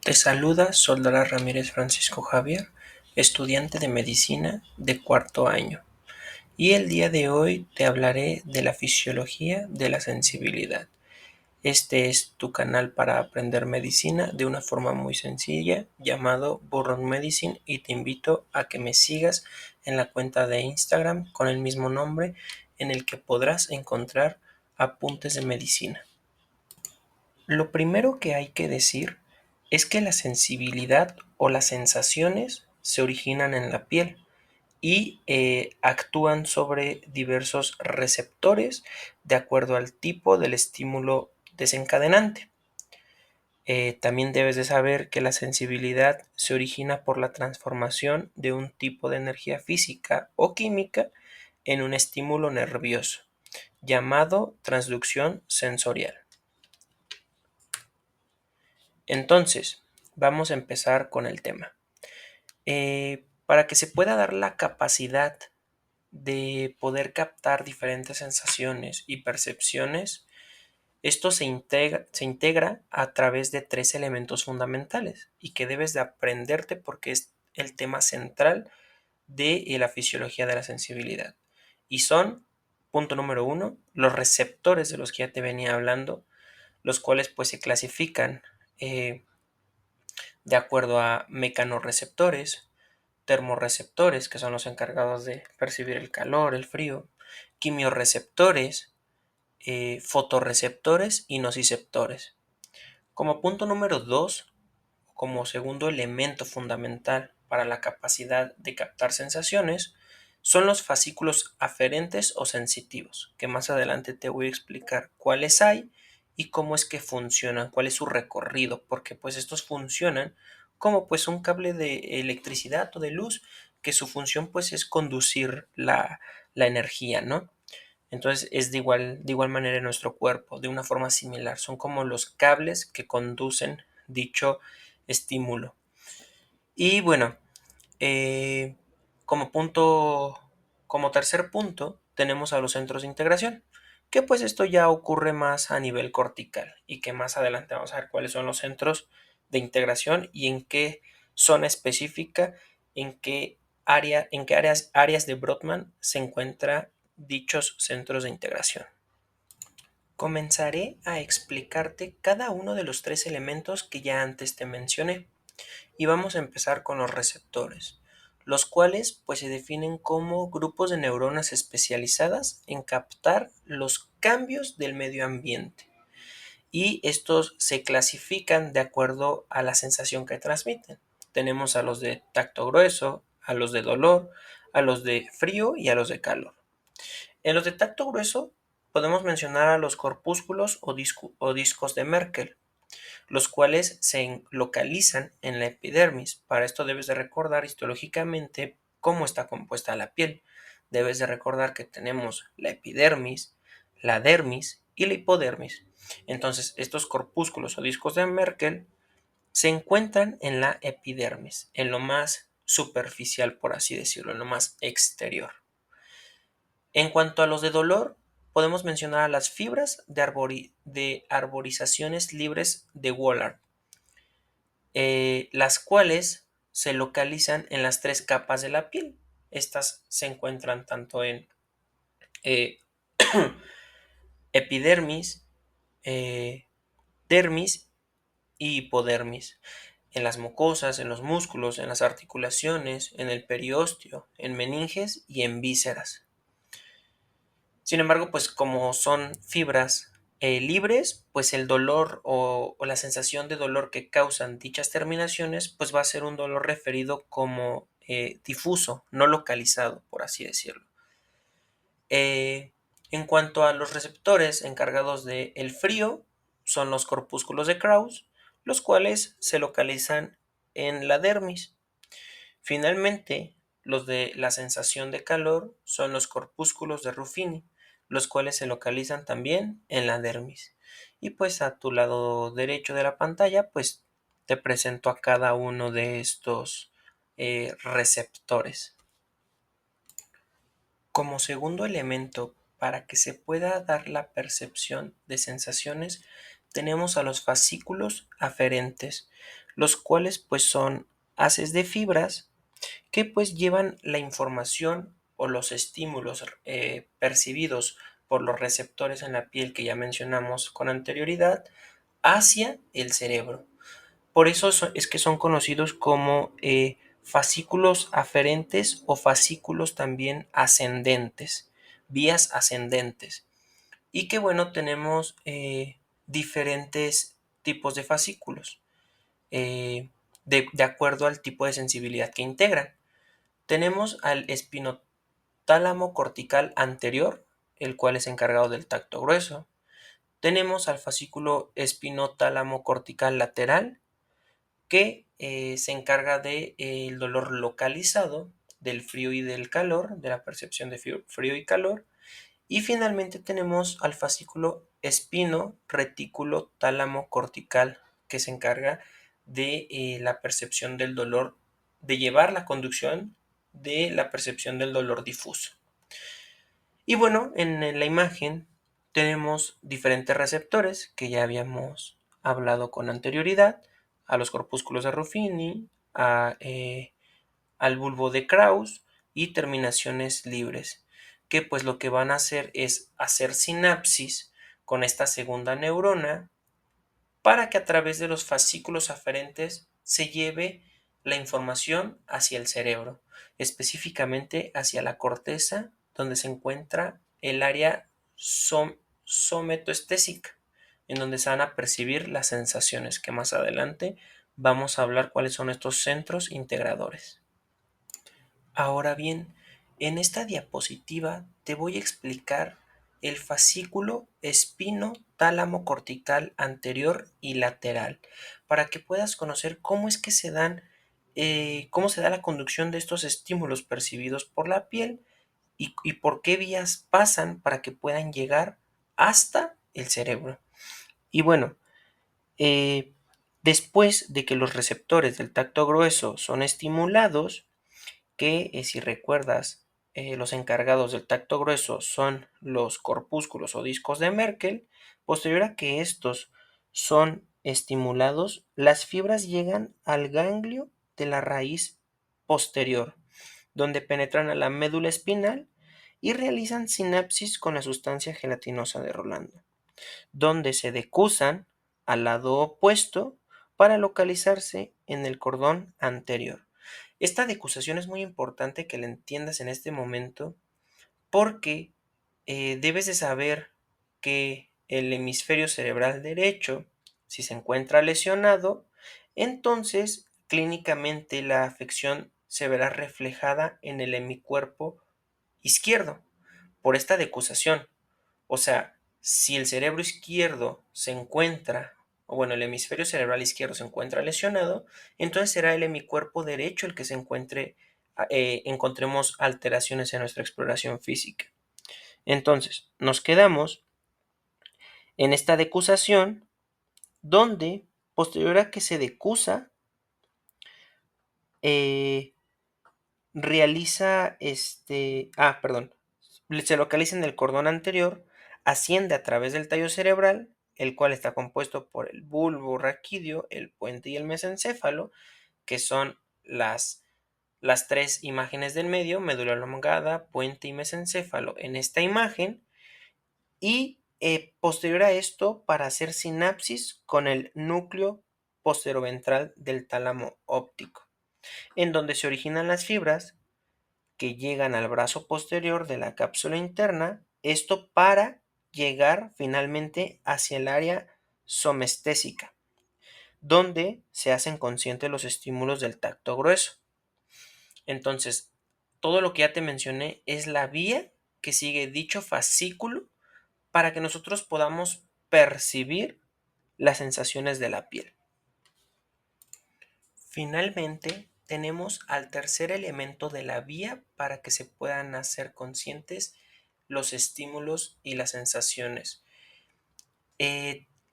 Te saluda Soldara Ramírez Francisco Javier, estudiante de medicina de cuarto año, y el día de hoy te hablaré de la fisiología de la sensibilidad. Este es tu canal para aprender medicina de una forma muy sencilla, llamado Burron Medicine, y te invito a que me sigas en la cuenta de Instagram con el mismo nombre, en el que podrás encontrar apuntes de medicina. Lo primero que hay que decir es que la sensibilidad o las sensaciones se originan en la piel y actúan sobre diversos receptores de acuerdo al tipo del estímulo desencadenante. También debes de saber que la sensibilidad se origina por la transformación de un tipo de energía física o química en un estímulo nervioso, llamado transducción sensorial. Entonces, vamos a empezar con el tema. Para que se pueda dar la capacidad de poder captar diferentes sensaciones y percepciones, esto se integra a través de tres elementos fundamentales y que debes de aprenderte porque es el tema central de la fisiología de la sensibilidad. Y son, punto número uno, los receptores de los que ya te venía hablando, los cuales pues se clasifican de acuerdo a mecanorreceptores, termorreceptores, que son los encargados de percibir el calor, el frío, quimiorreceptores, fotorreceptores y nociceptores. Como punto número 2, como segundo elemento fundamental para la capacidad de captar sensaciones, son los fascículos aferentes o sensitivos, que más adelante te voy a explicar cuáles hay y cómo es que funcionan, cuál es su recorrido, porque pues estos funcionan como pues un cable de electricidad o de luz, que su función pues es conducir la energía, ¿no? Entonces es de igual manera en nuestro cuerpo, de una forma similar. Son como los cables que conducen dicho estímulo. Y bueno, eh, como punto, como tercer punto, tenemos a los centros de integración, que pues esto ya ocurre más a nivel cortical y que más adelante vamos a ver cuáles son los centros de integración y en qué zona específica, en qué áreas de Brodmann se encuentran dichos centros de integración. Comenzaré a explicarte cada uno de los tres elementos que ya antes te mencioné y vamos a empezar con los receptores, los cuales pues se definen como grupos de neuronas especializadas en captar los cambios del medio ambiente y estos se clasifican de acuerdo a la sensación que transmiten. Tenemos a los de tacto grueso, a los de dolor, a los de frío y a los de calor. En los de tacto grueso podemos mencionar a los corpúsculos o discos de Merkel, los cuales se localizan en la epidermis. Para esto debes de recordar histológicamente cómo está compuesta la piel. Debes de recordar que tenemos la epidermis, la dermis y la hipodermis. Entonces, estos corpúsculos o discos de Merkel se encuentran en la epidermis, en lo más superficial, por así decirlo, en lo más exterior. En cuanto a los de dolor, podemos mencionar a las fibras de arborizaciones libres de Wollard, las cuales se localizan en las tres capas de la piel. Estas se encuentran tanto en eh, epidermis, eh, dermis y hipodermis, en las mucosas, en los músculos, en las articulaciones, en el periósteo, en meninges y en vísceras. Sin embargo, pues como son fibras libres, pues el dolor o la sensación de dolor que causan dichas terminaciones, pues va a ser un dolor referido como difuso, no localizado, por así decirlo. Eh, en cuanto a los receptores encargados del frío, son los corpúsculos de Krauss, los cuales se localizan en la dermis. Finalmente, los de la sensación de calor son los corpúsculos de Ruffini, los cuales se localizan también en la dermis. Y pues a tu lado derecho de la pantalla, pues te presento a cada uno de estos receptores. Como segundo elemento, para que se pueda dar la percepción de sensaciones, tenemos a los fascículos aferentes, los cuales pues son haces de fibras que pues llevan la información o los estímulos percibidos por los receptores en la piel que ya mencionamos con anterioridad hacia el cerebro. Por eso es que son conocidos como fascículos aferentes o fascículos también ascendentes, vías ascendentes. Y que bueno, tenemos diferentes tipos de fascículos de acuerdo al tipo de sensibilidad que integran. Tenemos al espinotálamo cortical anterior, el cual es encargado del tacto grueso. Tenemos al fascículo espinotálamo cortical lateral, que se encarga del dolor localizado, del frío y del calor, de la percepción de frío y calor. Y finalmente tenemos al fascículo espino retículo tálamo cortical, que se encarga de la percepción del dolor, de llevar la conducción de la percepción del dolor difuso. Y bueno, en la imagen tenemos diferentes receptores que ya habíamos hablado con anterioridad, a los corpúsculos de Ruffini, al bulbo de Krauss y terminaciones libres, que pues lo que van a hacer es hacer sinapsis con esta segunda neurona para que a través de los fascículos aferentes se lleve la información hacia el cerebro, específicamente hacia la corteza, donde se encuentra el área somatoestésica, en donde se van a percibir las sensaciones, que más adelante vamos a hablar cuáles son estos centros integradores. Ahora bien, en esta diapositiva te voy a explicar el fascículo espino-tálamo cortical anterior y lateral, para que puedas conocer cómo es que cómo se da la conducción de estos estímulos percibidos por la piel y por qué vías pasan para que puedan llegar hasta el cerebro. Y bueno, eh, después de que los receptores del tacto grueso son estimulados, que si recuerdas, los encargados del tacto grueso son los corpúsculos o discos de Merkel. Posterior a que estos son estimulados, las fibras llegan al ganglio de la raíz posterior, donde penetran a la médula espinal y realizan sinapsis con la sustancia gelatinosa de Rolando, donde se decusan al lado opuesto para localizarse en el cordón anterior. Esta decusación es muy importante que la entiendas en este momento porque debes de saber que el hemisferio cerebral derecho, si se encuentra lesionado, entonces clínicamente la afección se verá reflejada en el hemicuerpo izquierdo por esta decusación. O sea, si el cerebro izquierdo se encuentra, o bueno, el hemisferio cerebral izquierdo se encuentra lesionado, entonces será el hemicuerpo derecho el que encontremos alteraciones en nuestra exploración física. Entonces, nos quedamos en esta decusación donde, posterior a que se decusa, eh, realiza se localiza en el cordón anterior, asciende a través del tallo cerebral, el cual está compuesto por el bulbo raquídeo, el puente y el mesencéfalo, que son las tres imágenes del medio, médula oblongada, puente y mesencéfalo en esta imagen, y posterior a esto para hacer sinapsis con el núcleo posteroventral del tálamo óptico, en donde se originan las fibras que llegan al brazo posterior de la cápsula interna, esto para llegar finalmente hacia el área somestésica, donde se hacen conscientes los estímulos del tacto grueso. Entonces, todo lo que ya te mencioné es la vía que sigue dicho fascículo para que nosotros podamos percibir las sensaciones de la piel. Finalmente, tenemos al tercer elemento de la vía para que se puedan hacer conscientes los estímulos y las sensaciones,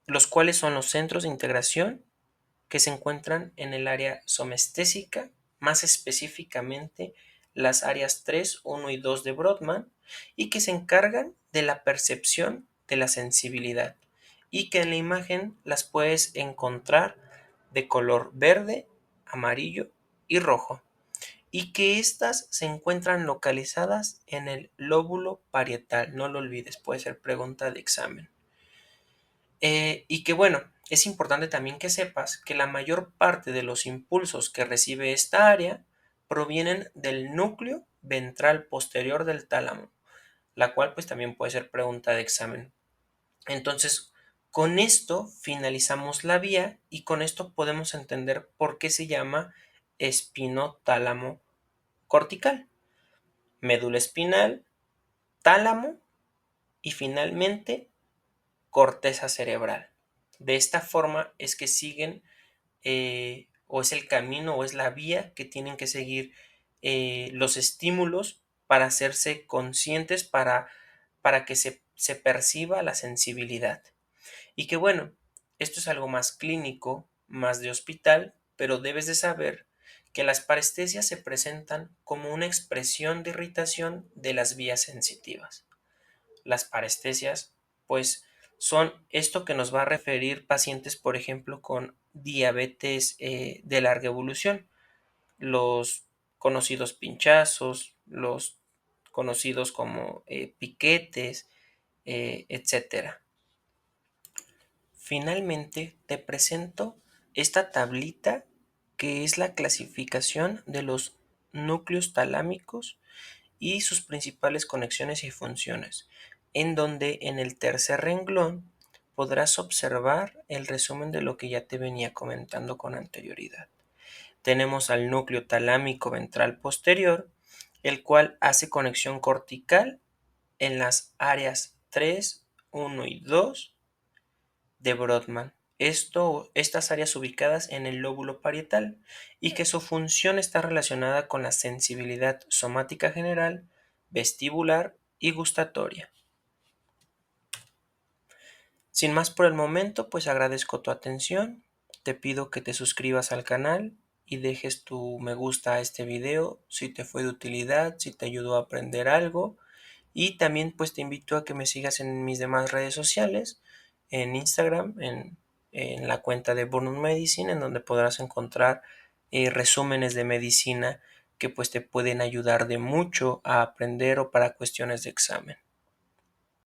los cuales son los centros de integración que se encuentran en el área somestésica, más específicamente las áreas 3, 1 y 2 de Brodmann, y que se encargan de la percepción de la sensibilidad. y que en la imagen las puedes encontrar de color verde, amarillo y rojo, y que éstas se encuentran localizadas en el lóbulo parietal. No lo olvides, puede ser pregunta de examen. Y que bueno, es importante también que sepas que la mayor parte de los impulsos que recibe esta área provienen del núcleo ventral posterior del tálamo, la cual pues también puede ser pregunta de examen. Entonces, con esto finalizamos la vía y con esto podemos entender por qué se llama espinotálamo cortical, médula espinal, tálamo y finalmente corteza cerebral. De esta forma es que siguen o es el camino o es la vía que tienen que seguir los estímulos para hacerse conscientes, para que se perciba la sensibilidad. Y que bueno, esto es algo más clínico, más de hospital, pero debes de saber que las parestesias se presentan como una expresión de irritación de las vías sensitivas. Las parestesias, pues, son esto que nos va a referir pacientes, por ejemplo, con diabetes de larga evolución, los conocidos pinchazos, los conocidos como piquetes, etcétera. Finalmente, te presento esta tablita que es la clasificación de los núcleos talámicos y sus principales conexiones y funciones, en donde en el tercer renglón podrás observar el resumen de lo que ya te venía comentando con anterioridad. Tenemos al núcleo talámico ventral posterior, el cual hace conexión cortical en las áreas 3, 1 y 2 de Brodmann. Estas áreas ubicadas en el lóbulo parietal y que su función está relacionada con la sensibilidad somática general, vestibular y gustatoria. Sin más por el momento, pues agradezco tu atención, te pido que te suscribas al canal y dejes tu me gusta a este video si te fue de utilidad, si te ayudó a aprender algo. Y también pues te invito a que me sigas en mis demás redes sociales, en Instagram, en la cuenta de Burnout Medicine, en donde podrás encontrar resúmenes de medicina que pues te pueden ayudar de mucho a aprender o para cuestiones de examen.